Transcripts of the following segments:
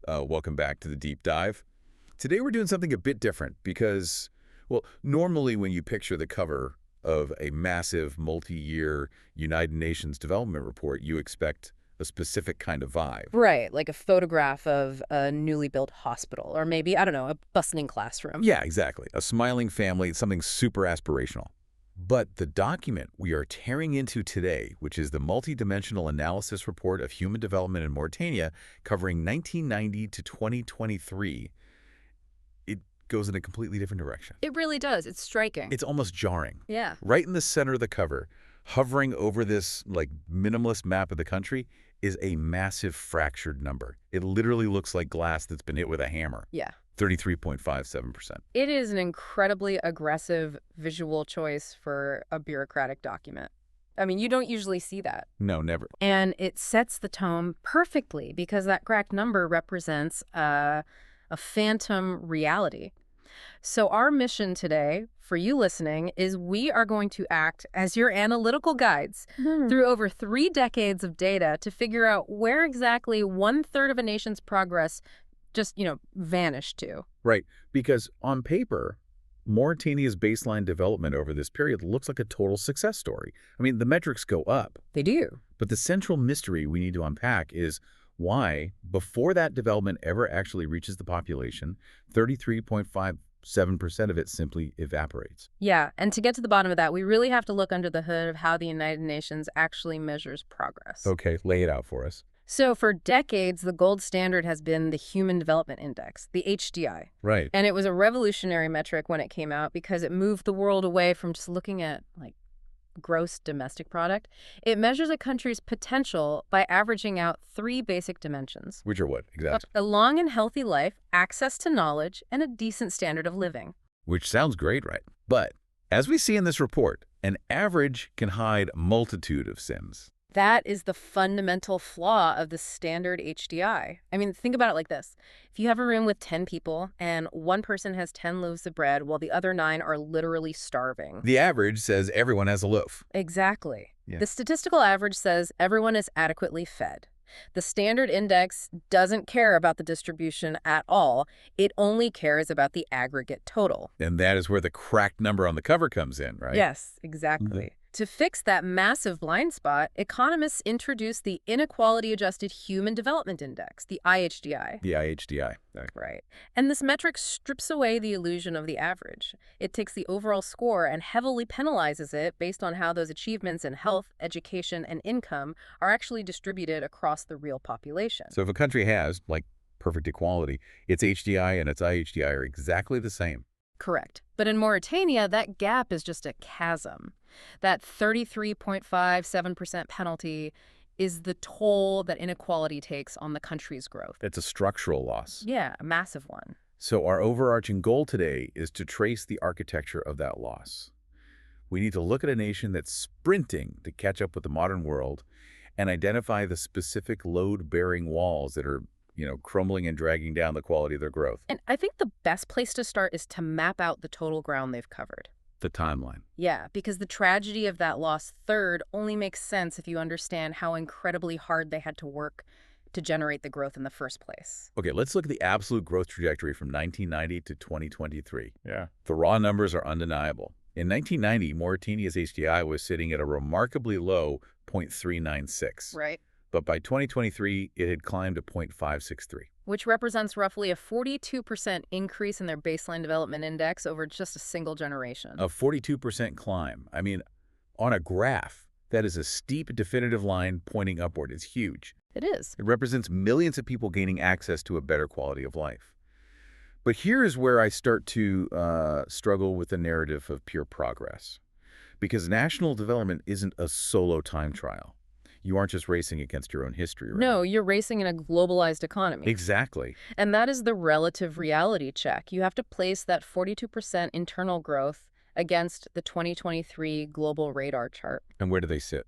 Welcome back to the deep dive. Today we're doing something a bit different because, well, normally when you picture the cover of a massive multi-year United Nations development report, you expect a specific kind of vibe. Right, like a photograph of a newly built hospital, or maybe, I don't know, a bustling classroom. Yeah, exactly. A smiling family, something super aspirational. But the document we are tearing into today, which is the Multidimensional Analysis Report of Human Development in Mauritania, covering 1990 to 2023, it goes in a completely different direction. It really does. It's striking. It's almost jarring. Yeah. Right in the center of the cover, hovering over this minimalist map of the country, is a massive fractured number. It literally looks like glass that's been hit with a hammer. Yeah. 33.57%. It is an incredibly aggressive visual choice for a bureaucratic document. I mean, you don't usually see that. No, never. And it sets the tone perfectly because that cracked number represents a phantom reality. So our mission today, for you listening, is we are going to act as your analytical guides through over 3 decades of data to figure out where exactly 1/3 of a nation's progress just, vanished to. Right, because on paper, Mauritania's baseline development over this period looks like a total success story. I mean, the metrics go up. They do. But the central mystery we need to unpack is why, before that development ever actually reaches the population, 33.57% of it simply evaporates. Yeah, and to get to the bottom of that, we really have to look under the hood of how the United Nations actually measures progress. Okay, lay it out for us. So for decades, the gold standard has been the Human Development Index, the HDI. Right. And it was a revolutionary metric when it came out because it moved the world away from just looking at, gross domestic product. It measures a country's potential by averaging out 3 basic dimensions. Which are what, exactly? A long and healthy life, access to knowledge, and a decent standard of living. Which sounds great, right? But, as we see in this report, an average can hide a multitude of sins. That is the fundamental flaw of the standard HDI. I mean, think about it like this. If you have a room with 10 people and one person has 10 loaves of bread while the other 9 are literally starving. The average says everyone has a loaf. Exactly. Yeah. The statistical average says everyone is adequately fed. The standard index doesn't care about the distribution at all. It only cares about the aggregate total. And that is where the cracked number on the cover comes in, right? Yes, exactly. To fix that massive blind spot, economists introduced the Inequality-Adjusted Human Development Index, the IHDI. The IHDI. Right. And this metric strips away the illusion of the average. It takes the overall score and heavily penalizes it based on how those achievements in health, education, and income are actually distributed across the real population. So if a country has, perfect equality, its HDI and its IHDI are exactly the same. Correct. But in Mauritania, that gap is just a chasm. That 33.57% penalty is the toll that inequality takes on the country's growth. It's a structural loss. Yeah, a massive one. So our overarching goal today is to trace the architecture of that loss. We need to look at a nation that's sprinting to catch up with the modern world and identify the specific load-bearing walls that are crumbling and dragging down the quality of their growth. And I think the best place to start is to map out the total ground they've covered. The timeline. Yeah, because the tragedy of that lost third only makes sense if you understand how incredibly hard they had to work to generate the growth in the first place. Okay, let's look at the absolute growth trajectory from 1990 to 2023. Yeah. The raw numbers are undeniable. In 1990, Mauritania's HDI was sitting at a remarkably low 0.396. Right. But by 2023, it had climbed to 0.563. Which represents roughly a 42% increase in their baseline development index over just a single generation. A 42% climb. I mean, on a graph, that is a steep, definitive line pointing upward. It's huge. It is. It represents millions of people gaining access to a better quality of life. But here is where I start to struggle with the narrative of pure progress. Because national development isn't a solo time trial. You aren't just racing against your own history, right? No, you're racing in a globalized economy. Exactly. And that is the relative reality check. You have to place that 42% internal growth against the 2023 global radar chart. And where do they sit?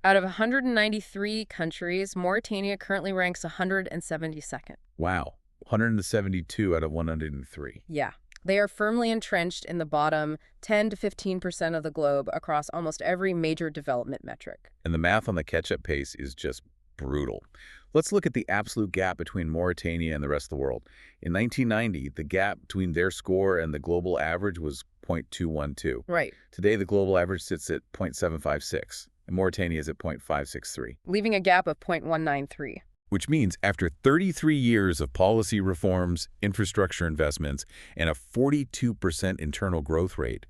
Out of 193 countries, Mauritania currently ranks 172nd. Wow. 172 out of 103. Yeah. They are firmly entrenched in the bottom 10 to 15% of the globe across almost every major development metric. And the math on the catch-up pace is just brutal. Let's look at the absolute gap between Mauritania and the rest of the world. In 1990, the gap between their score and the global average was 0.212. Right. Today, the global average sits at 0.756, and Mauritania is at 0.563. Leaving a gap of 0.193. Which means after 33 years of policy reforms, infrastructure investments, and a 42% internal growth rate,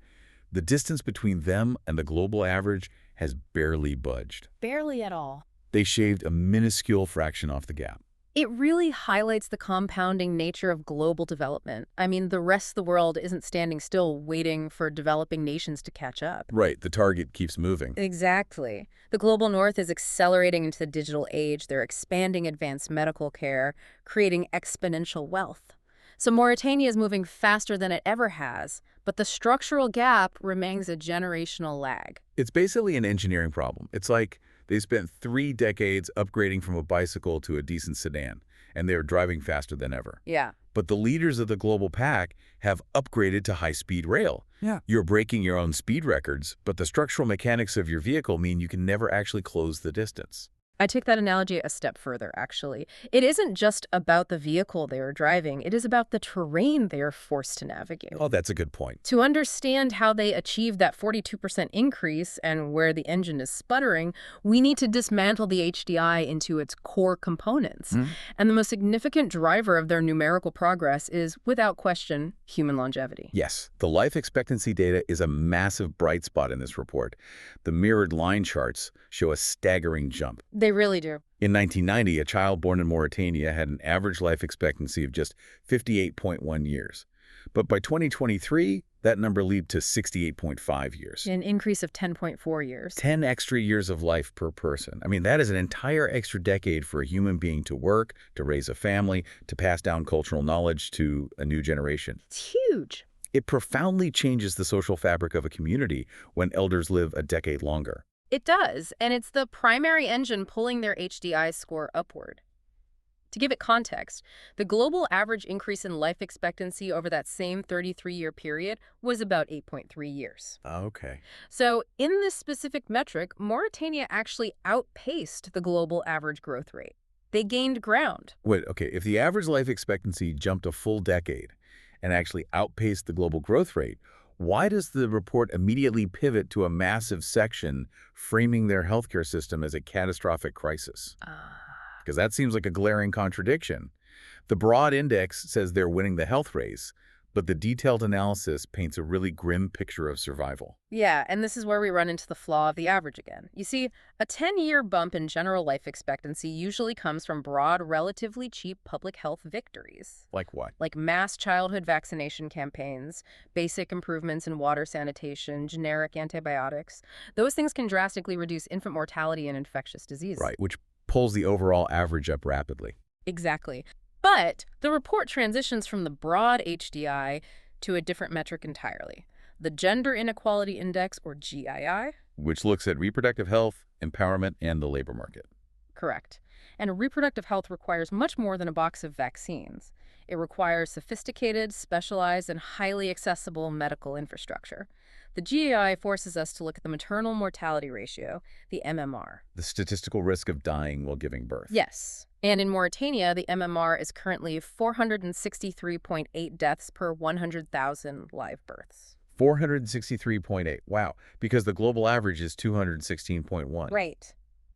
the distance between them and the global average has barely budged. Barely at all. They shaved a minuscule fraction off the gap. It really highlights the compounding nature of global development. I mean, the rest of the world isn't standing still waiting for developing nations to catch up. Right, the target keeps moving. Exactly. The global north is accelerating into the digital age. They're expanding advanced medical care, creating exponential wealth. So Mauritania is moving faster than it ever has, but the structural gap remains a generational lag. It's basically an engineering problem. It's like they spent 3 decades upgrading from a bicycle to a decent sedan, and they're driving faster than ever. Yeah. But the leaders of the global pack have upgraded to high-speed rail. Yeah. You're breaking your own speed records, but the structural mechanics of your vehicle mean you can never actually close the distance. I take that analogy a step further, actually. It isn't just about the vehicle they are driving. It is about the terrain they are forced to navigate. Oh, that's a good point. To understand how they achieved that 42% increase and where the engine is sputtering, we need to dismantle the HDI into its core components. And the most significant driver of their numerical progress is, without question, human longevity. Yes, the life expectancy data is a massive bright spot in this report. The mirrored line charts show a staggering jump. They really do. In 1990, a child born in Mauritania had an average life expectancy of just 58.1 years. But by 2023, that number leaped to 68.5 years. An increase of 10.4 years. 10 extra years of life per person. I mean, that is an entire extra decade for a human being to work, to raise a family, to pass down cultural knowledge to a new generation. It's huge. It profoundly changes the social fabric of a community when elders live a decade longer. It does, and it's the primary engine pulling their HDI score upward. To give it context, the global average increase in life expectancy over that same 33-year period was about 8.3 years. Okay. So in this specific metric, Mauritania actually outpaced the global average growth rate. They gained ground. Wait, okay, if the average life expectancy jumped a full decade and actually outpaced the global growth rate, why does the report immediately pivot to a massive section framing their healthcare system as a catastrophic crisis? Because that seems like a glaring contradiction. The broad index says they're winning the health race, but the detailed analysis paints a really grim picture of survival. Yeah, and this is where we run into the flaw of the average again. You see, a 10-year bump in general life expectancy usually comes from broad, relatively cheap public health victories. Like what? Like mass childhood vaccination campaigns, basic improvements in water sanitation, generic antibiotics. Those things can drastically reduce infant mortality and infectious disease. Right, which pulls the overall average up rapidly. Exactly. But the report transitions from the broad HDI to a different metric entirely, the Gender Inequality Index, or GII. Which looks at reproductive health, empowerment, and the labor market. Correct. And reproductive health requires much more than a box of vaccines. It requires sophisticated, specialized, and highly accessible medical infrastructure. The GII forces us to look at the maternal mortality ratio, the MMR. The statistical risk of dying while giving birth. Yes. And in Mauritania, the MMR is currently 463.8 deaths per 100,000 live births. 463.8. Wow. Because the global average is 216.1. Right.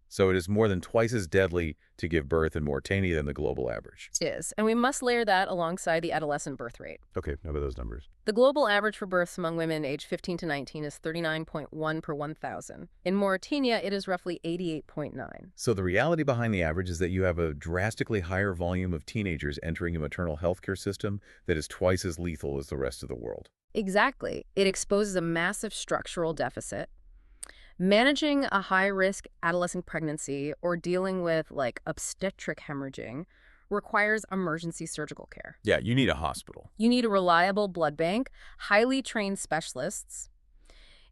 So it is more than twice as deadly to give birth in Mauritania than the global average. It is. And we must layer that alongside the adolescent birth rate. Okay, how about those numbers? The global average for births among women aged 15 to 19 is 39.1 per 1,000. In Mauritania, it is roughly 88.9. So the reality behind the average is that you have a drastically higher volume of teenagers entering a maternal health care system that is twice as lethal as the rest of the world. Exactly. It exposes a massive structural deficit. Managing a high-risk adolescent pregnancy or dealing with, like, obstetric hemorrhaging requires emergency surgical care. Yeah, you need a hospital. You need a reliable blood bank, highly trained specialists.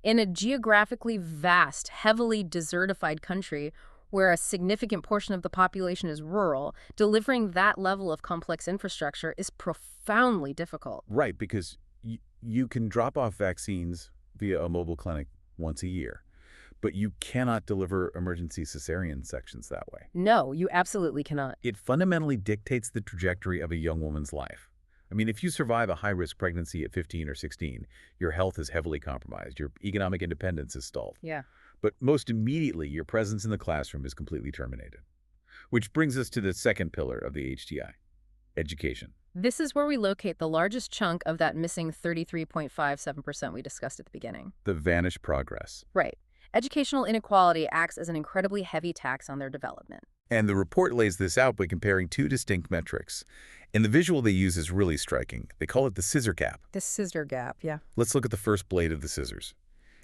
In a geographically vast, heavily desertified country where a significant portion of the population is rural, delivering that level of complex infrastructure is profoundly difficult. Right, because you can drop off vaccines via a mobile clinic once a year. But you cannot deliver emergency cesarean sections that way. No, you absolutely cannot. It fundamentally dictates the trajectory of a young woman's life. I mean, if you survive a high-risk pregnancy at 15 or 16, your health is heavily compromised. Your economic independence is stalled. Yeah. But most immediately, your presence in the classroom is completely terminated. Which brings us to the second pillar of the HDI, education. This is where we locate the largest chunk of that missing 33.57% we discussed at the beginning. The vanished progress. Right. Educational inequality acts as an incredibly heavy tax on their development. And the report lays this out by comparing two distinct metrics. And the visual they use is really striking. They call it the scissor gap. The scissor gap, yeah. Let's look at the first blade of the scissors.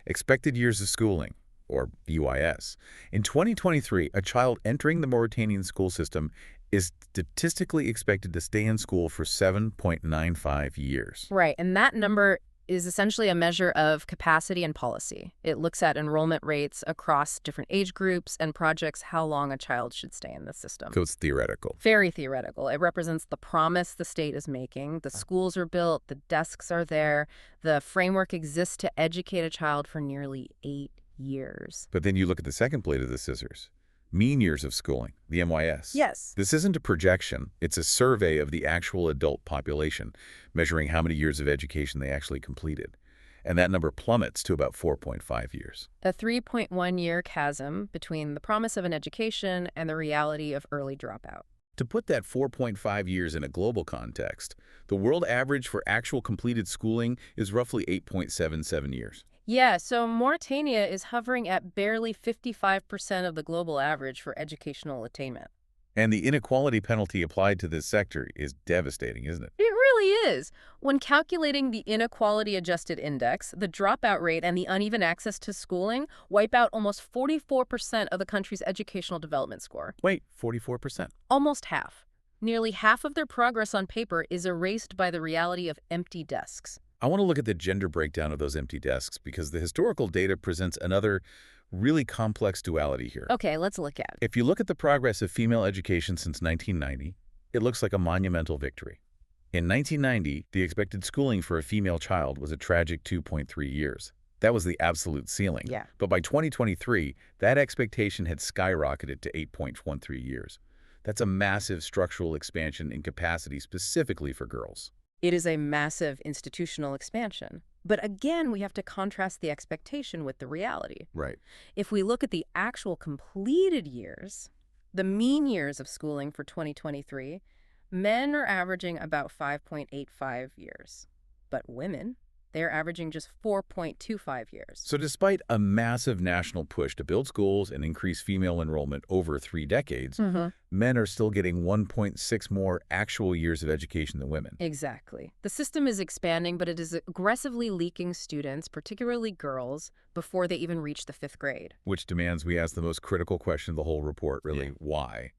Expected years of schooling, or UIS. In 2023, a child entering the Mauritanian school system is statistically expected to stay in school for 7.95 years. Right, and that number is essentially a measure of capacity and policy. It looks at enrollment rates across different age groups and projects how long a child should stay in the system. So it's theoretical. Very theoretical. It represents the promise the state is making. The schools are built, the desks are there, the framework exists to educate a child for nearly 8 years. But then you look at the second blade of the scissors. Mean years of schooling, the MYS. Yes. This isn't a projection. It's a survey of the actual adult population, measuring how many years of education they actually completed. And that number plummets to about 4.5 years. A 3.1-year chasm between the promise of an education and the reality of early dropout. To put that 4.5 years in a global context, the world average for actual completed schooling is roughly 8.77 years. Yeah, so Mauritania is hovering at barely 55% of the global average for educational attainment. And the inequality penalty applied to this sector is devastating, isn't it? It really is. When calculating the inequality-adjusted index, the dropout rate and the uneven access to schooling wipe out almost 44% of the country's educational development score. Wait, 44%? Almost half. Nearly half of their progress on paper is erased by the reality of empty desks. I want to look at the gender breakdown of those empty desks because the historical data presents another really complex duality here. Okay, let's look at it. If you look at the progress of female education since 1990, it looks like a monumental victory. In 1990, the expected schooling for a female child was a tragic 2.3 years. That was the absolute ceiling. Yeah. But by 2023, that expectation had skyrocketed to 8.13 years. That's a massive structural expansion in capacity specifically for girls. It is a massive institutional expansion. But again, we have to contrast the expectation with the reality. Right. If we look at the actual completed years, the mean years of schooling for 2023, men are averaging about 5.85 years. But women, they're averaging just 4.25 years. So despite a massive national push to build schools and increase female enrollment over 3 decades, men are still getting 1.6 more actual years of education than women. Exactly. The system is expanding, but it is aggressively leaking students, particularly girls, before they even reach the 5th grade. Which demands we ask the most critical question of the whole report, really. Yeah. Why?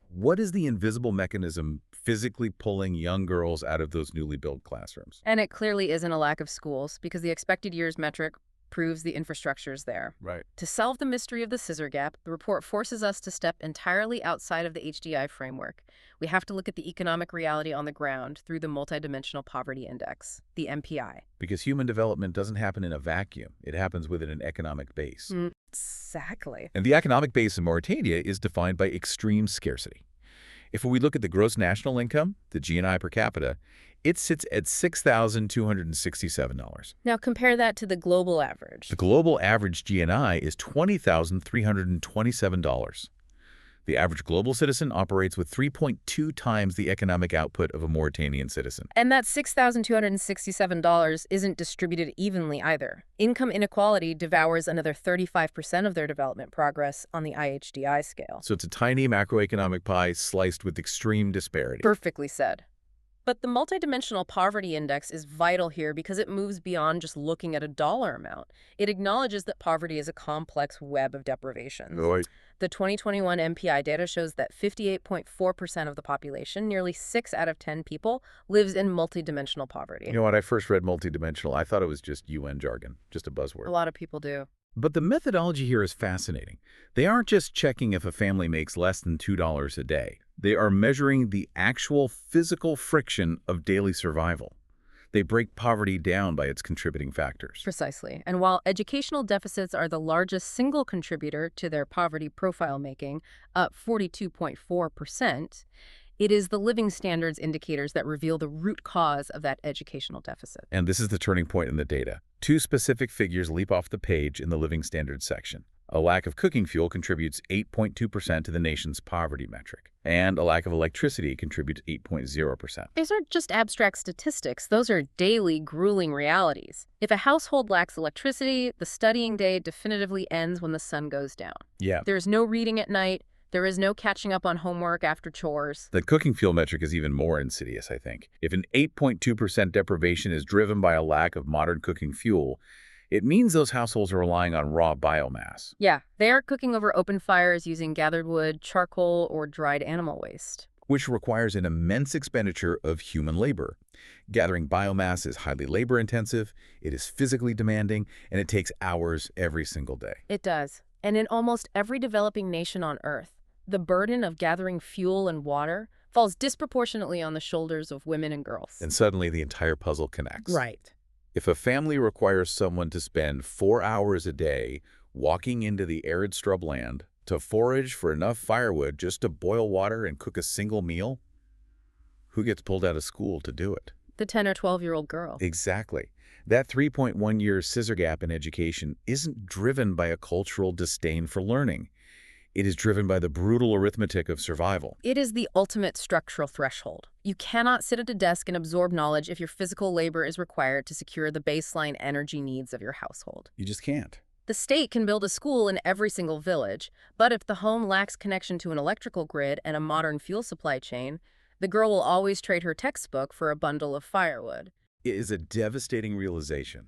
What is the invisible mechanism physically pulling young girls out of those newly built classrooms? And it clearly isn't a lack of schools, because the expected years metric proves the infrastructure is there. Right. To solve the mystery of the scissor gap, the report forces us to step entirely outside of the HDI framework. We have to look at the economic reality on the ground through the Multidimensional Poverty Index, the MPI. Because human development doesn't happen in a vacuum. It happens within an economic base. Exactly. And the economic base in Mauritania is defined by extreme scarcity. If we look at the gross national income, the GDI per capita, it sits at $6,267. Now compare that to the global average. The global average GNI is $20,327. The average global citizen operates with 3.2 times the economic output of a Mauritanian citizen. And that $6,267 isn't distributed evenly either. Income inequality devours another 35% of their development progress on the IHDI scale. So it's a tiny macroeconomic pie sliced with extreme disparity. Perfectly said. But the Multidimensional Poverty Index is vital here because it moves beyond just looking at a dollar amount. It acknowledges that poverty is a complex web of deprivations. Right. The 2021 MPI data shows that 58.4% of the population, nearly 6 out of 10 people, lives in multidimensional poverty. You know, when I first read multidimensional, I thought it was just UN jargon, just a buzzword. A lot of people do. But the methodology here is fascinating. They aren't just checking if a family makes less than $2 a day. They are measuring the actual physical friction of daily survival. They break poverty down by its contributing factors. Precisely. And while educational deficits are the largest single contributor to their poverty profile making, up 42.4%, it is the living standards indicators that reveal the root cause of that educational deficit. And this is the turning point in the data. Two specific figures leap off the page in the living standards section. A lack of cooking fuel contributes 8.2% to the nation's poverty metric, and a lack of electricity contributes 8.0%. These aren't just abstract statistics. Those are daily, grueling realities. If a household lacks electricity, the studying day definitively ends when the sun goes down. Yeah. There's no reading at night. There is no catching up on homework after chores. The cooking fuel metric is even more insidious, I think. If an 8.2% deprivation is driven by a lack of modern cooking fuel, it means those households are relying on raw biomass. Yeah, they are cooking over open fires using gathered wood, charcoal, or dried animal waste. Which requires an immense expenditure of human labor. Gathering biomass is highly labor-intensive, it is physically demanding, and it takes hours every single day. It does. And in almost every developing nation on Earth, the burden of gathering fuel and water falls disproportionately on the shoulders of women and girls. And suddenly the entire puzzle connects. Right. If a family requires someone to spend 4 hours a day walking into the arid scrubland to forage for enough firewood just to boil water and cook a single meal, who gets pulled out of school to do it? The 10 or 12-year-old girl. Exactly. That 3.1-year scissor gap in education isn't driven by a cultural disdain for learning. It is driven by the brutal arithmetic of survival. It is the ultimate structural threshold. You cannot sit at a desk and absorb knowledge if your physical labor is required to secure the baseline energy needs of your household. You just can't. The state can build a school in every single village, but if the home lacks connection to an electrical grid and a modern fuel supply chain, the girl will always trade her textbook for a bundle of firewood. It is a devastating realization.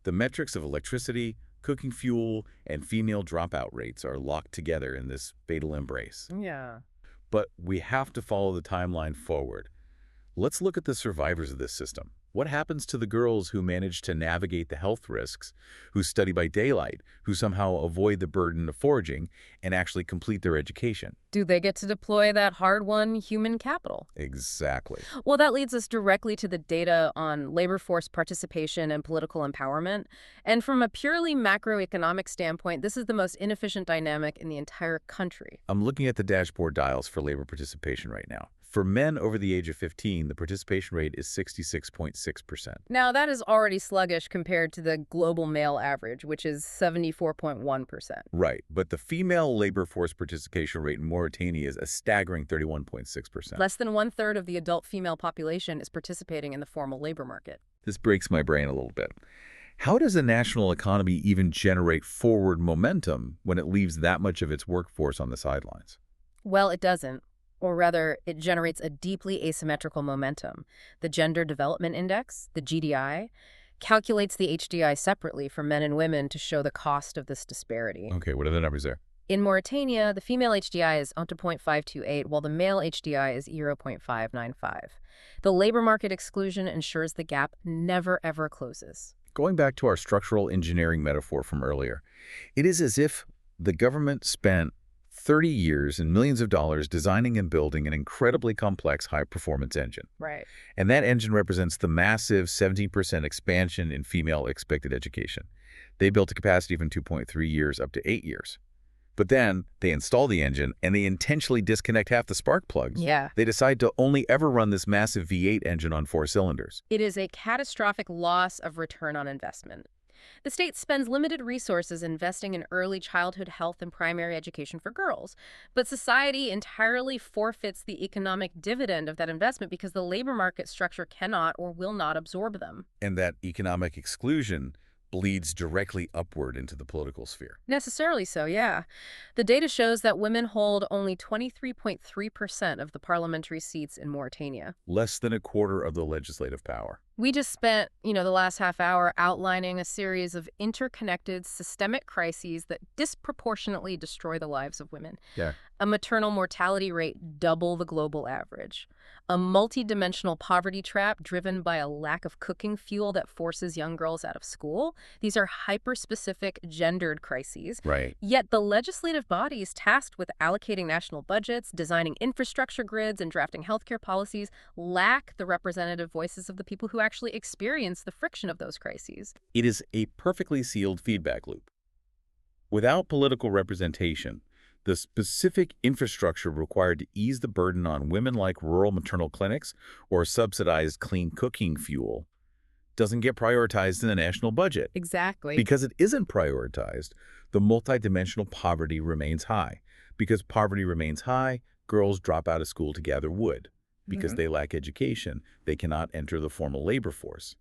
The metrics of electricity, cooking fuel, and female dropout rates are locked together in this fatal embrace. Yeah. But we have to follow the timeline forward. Let's look at the survivors of this system. What happens to the girls who manage to navigate the health risks, who study by daylight, who somehow avoid the burden of foraging, and actually complete their education? Do they get to deploy that hard-won human capital? Exactly. Well, that leads us directly to the data on labor force participation and political empowerment. And from a purely macroeconomic standpoint, this is the most inefficient dynamic in the entire country. I'm looking at the dashboard dials for labor participation right now. For men over the age of 15, the participation rate is 66.6%. Now, that is already sluggish compared to the global male average, which is 74.1%. Right, but the female labor force participation rate in Mauritania is a staggering 31.6%. Less than 1/3 of the adult female population is participating in the formal labor market. This breaks my brain a little bit. How does a national economy even generate forward momentum when it leaves that much of its workforce on the sidelines? Well, it doesn't. Or rather, it generates a deeply asymmetrical momentum. The Gender Development Index, the GDI, calculates the HDI separately for men and women to show the cost of this disparity. Okay, what are the numbers there? In Mauritania, the female HDI is 0.528, while the male HDI is 0.595. The labor market exclusion ensures the gap never, ever closes. Going back to our structural engineering metaphor from earlier, it is as if the government spent 30 years and millions of dollars designing and building an incredibly complex high-performance engine. Right. And that engine represents the massive 17% expansion in female expected education. They built a capacity from 2.3 years up to 8 years. But then they install the engine and they intentionally disconnect half the spark plugs. Yeah. They decide to only ever run this massive V8 engine on 4 cylinders. It is a catastrophic loss of return on investment. The state spends limited resources investing in early childhood health and primary education for girls, but society entirely forfeits the economic dividend of that investment because the labor market structure cannot or will not absorb them. And that economic exclusion bleeds directly upward into the political sphere. Necessarily so, yeah. The data shows that women hold only 23.3% of the parliamentary seats in Mauritania. Less than a quarter of the legislative power. We just spent, the last half hour outlining a series of interconnected systemic crises that disproportionately destroy the lives of women. Yeah. A maternal mortality rate double the global average. A multidimensional poverty trap driven by a lack of cooking fuel that forces young girls out of school. These are hyper-specific gendered crises. Right. Yet the legislative bodies tasked with allocating national budgets, designing infrastructure grids, and drafting healthcare policies lack the representative voices of the people who actually experience the friction of those crises. It is a perfectly sealed feedback loop. Without political representation, the specific infrastructure required to ease the burden on women like rural maternal clinics or subsidized clean cooking fuel doesn't get prioritized in the national budget. Exactly. Because it isn't prioritized, the multidimensional poverty remains high. Because poverty remains high, girls drop out of school to gather wood. Because they lack education, they cannot enter the formal labor force.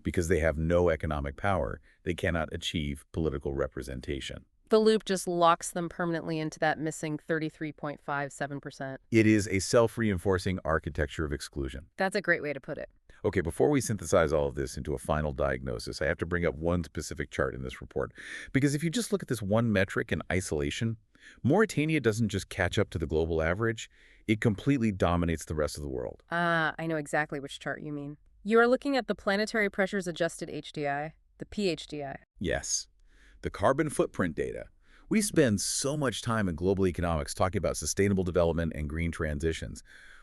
Because they have no economic power, they cannot achieve political representation. The loop just locks them permanently into that missing 33.57%. It is a self-reinforcing architecture of exclusion. That's a great way to put it. Okay, before we synthesize all of this into a final diagnosis, I have to bring up one specific chart in this report. Because if you just look at this one metric in isolation, Mauritania doesn't just catch up to the global average, it completely dominates the rest of the world. Ah, I know exactly which chart you mean. You are looking at the Planetary Pressures Adjusted HDI, the PHDI. Yes, the carbon footprint data. We spend so much time in global economics talking about sustainable development and green transitions.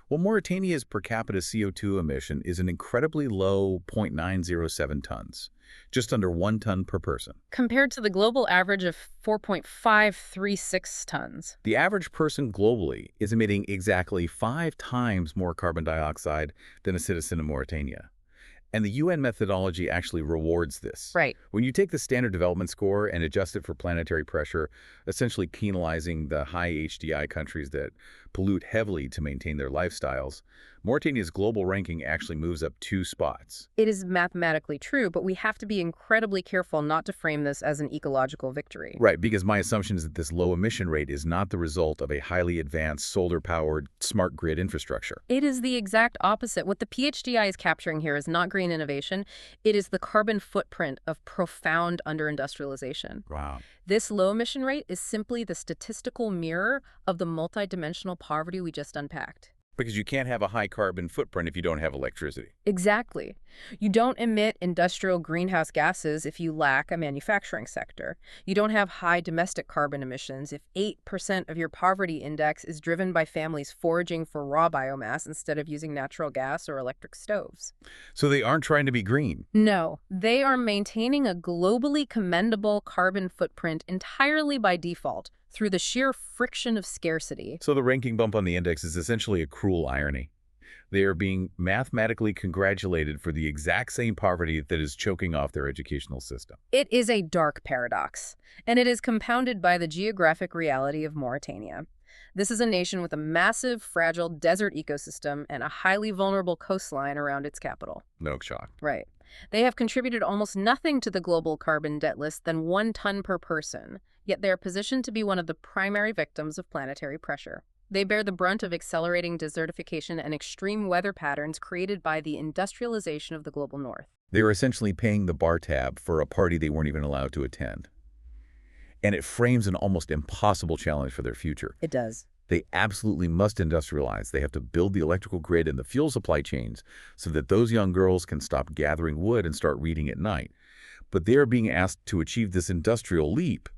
Well, Mauritania's per capita CO2 emission is an incredibly low 0.907 tons, just under 1 ton per person. Compared to the global average of 4.536 tons. The average person globally is emitting exactly 5 times more carbon dioxide than a citizen in Mauritania. And the UN methodology actually rewards this. Right. When you take the standard development score and adjust it for planetary pressure, essentially penalizing the high HDI countries that pollute heavily to maintain their lifestyles, Mauritania's global ranking actually moves up 2 spots. It is mathematically true, but we have to be incredibly careful not to frame this as an ecological victory. Right, because my assumption is that this low emission rate is not the result of a highly advanced solar-powered smart grid infrastructure. It is the exact opposite. What the PHDI is capturing here is not green innovation. It is the carbon footprint of profound underindustrialization. Wow. This low emission rate is simply the statistical mirror of the multidimensional poverty we just unpacked. Because you can't have a high carbon footprint if you don't have electricity. Exactly. You don't emit industrial greenhouse gases if you lack a manufacturing sector. You don't have high domestic carbon emissions if 8% of your poverty index is driven by families foraging for raw biomass instead of using natural gas or electric stoves. So they aren't trying to be green. No, they are maintaining a globally commendable carbon footprint entirely by default, through the sheer friction of scarcity. So the ranking bump on the index is essentially a cruel irony. They are being mathematically congratulated for the exact same poverty that is choking off their educational system. It is a dark paradox, and it is compounded by the geographic reality of Mauritania. This is a nation with a massive, fragile desert ecosystem and a highly vulnerable coastline around its capital. No shock. Right. They have contributed almost nothing to the global carbon debt list than 1 ton per person, yet they are positioned to be one of the primary victims of planetary pressure. They bear the brunt of accelerating desertification and extreme weather patterns created by the industrialization of the global north. They are essentially paying the bar tab for a party they weren't even allowed to attend. And it frames an almost impossible challenge for their future. It does. They absolutely must industrialize. They have to build the electrical grid and the fuel supply chains so that those young girls can stop gathering wood and start reading at night. But they are being asked to achieve this industrial leap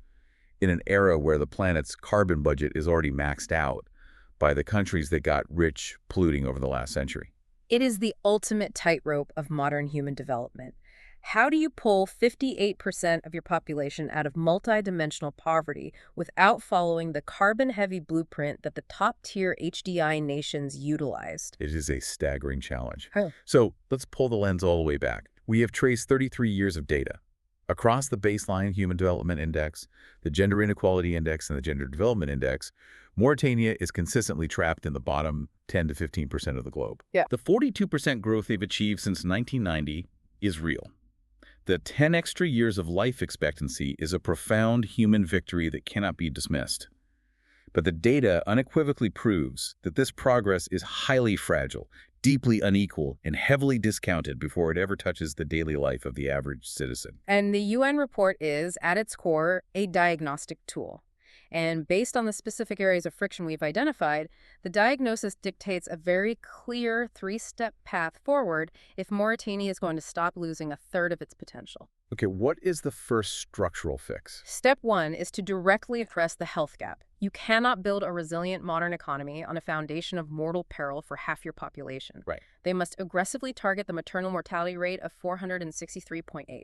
in an era where the planet's carbon budget is already maxed out by the countries that got rich polluting over the last century. It is the ultimate tightrope of modern human development. How do you pull 58% of your population out of multidimensional poverty without following the carbon-heavy blueprint that the top-tier HDI nations utilized? It is a staggering challenge. Huh. So let's pull the lens all the way back. We have traced 33 years of data. Across the baseline Human Development Index, the Gender Inequality Index, and the Gender Development Index, Mauritania is consistently trapped in the bottom 10 to 15% of the globe. Yeah. The 42% growth they've achieved since 1990 is real. The 10 extra years of life expectancy is a profound human victory that cannot be dismissed. But the data unequivocally proves that this progress is highly fragile, deeply unequal, and heavily discounted before it ever touches the daily life of the average citizen. And the UN report is, at its core, a diagnostic tool. And based on the specific areas of friction we've identified, the diagnosis dictates a very clear three-step path forward if Mauritania is going to stop losing a third of its potential. Okay, what is the first structural fix? Step one is to directly address the health gap. You cannot build a resilient modern economy on a foundation of mortal peril for half your population. Right. They must aggressively target the maternal mortality rate of 463.8.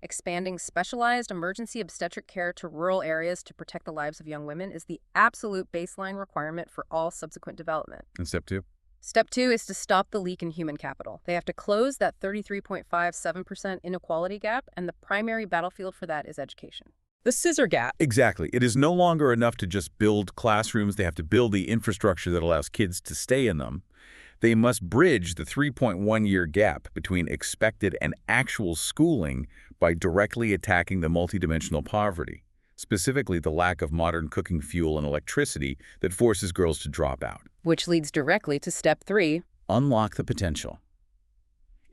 Expanding specialized emergency obstetric care to rural areas to protect the lives of young women is the absolute baseline requirement for all subsequent development. And step two? Step two is to stop the leak in human capital. They have to close that 33.57% inequality gap, and the primary battlefield for that is education. The scissor gap. Exactly. It is no longer enough to just build classrooms. They have to build the infrastructure that allows kids to stay in them. They must bridge the 3.1-year gap between expected and actual schooling by directly attacking the multidimensional poverty, specifically the lack of modern cooking fuel and electricity that forces girls to drop out. Which leads directly to step three. Unlock the potential.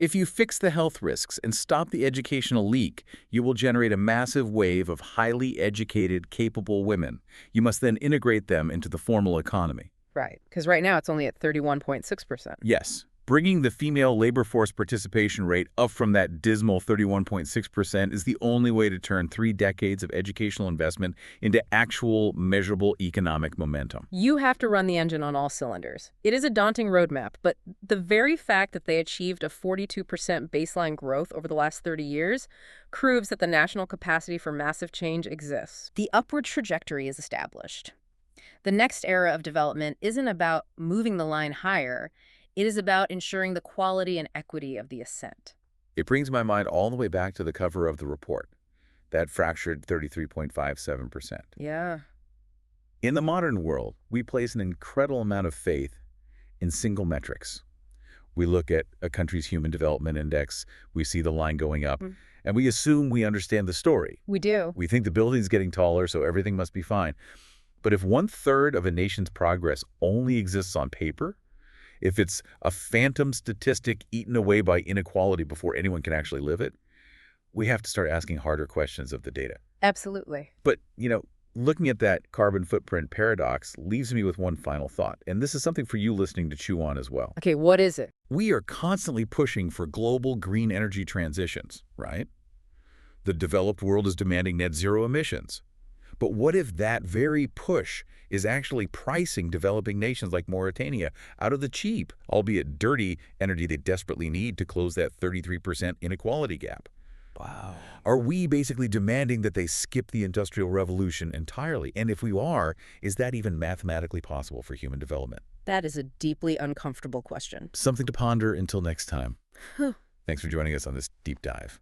If you fix the health risks and stop the educational leak, you will generate a massive wave of highly educated, capable women. You must then integrate them into the formal economy. Right, because right now it's only at 31.6%. Yes, bringing the female labor force participation rate up from that dismal 31.6% is the only way to turn 3 decades of educational investment into actual, measurable economic momentum. You have to run the engine on all cylinders. It is a daunting roadmap, but the very fact that they achieved a 42% baseline growth over the last 30 years proves that the national capacity for massive change exists. The upward trajectory is established. The next era of development isn't about moving the line higher. It is about ensuring the quality and equity of the ascent. It brings my mind all the way back to the cover of the report, that fractured 33.57%. Yeah. In the modern world, we place an incredible amount of faith in single metrics. We look at a country's human development index, we see the line going up, and we assume we understand the story. We do. We think the building's getting taller, so everything must be fine. But if 1/3 of a nation's progress only exists on paper, if it's a phantom statistic eaten away by inequality before anyone can actually live it, we have to start asking harder questions of the data. Absolutely. But, looking at that carbon footprint paradox leaves me with one final thought, and this is something for you listening to chew on as well. Okay, what is it? We are constantly pushing for global green energy transitions, right? The developed world is demanding net zero emissions. But what if that very push is actually pricing developing nations like Mauritania out of the cheap, albeit dirty, energy they desperately need to close that 33% inequality gap? Wow. Are we basically demanding that they skip the Industrial Revolution entirely? And if we are, is that even mathematically possible for human development? That is a deeply uncomfortable question. Something to ponder until next time. Thanks for joining us on this deep dive.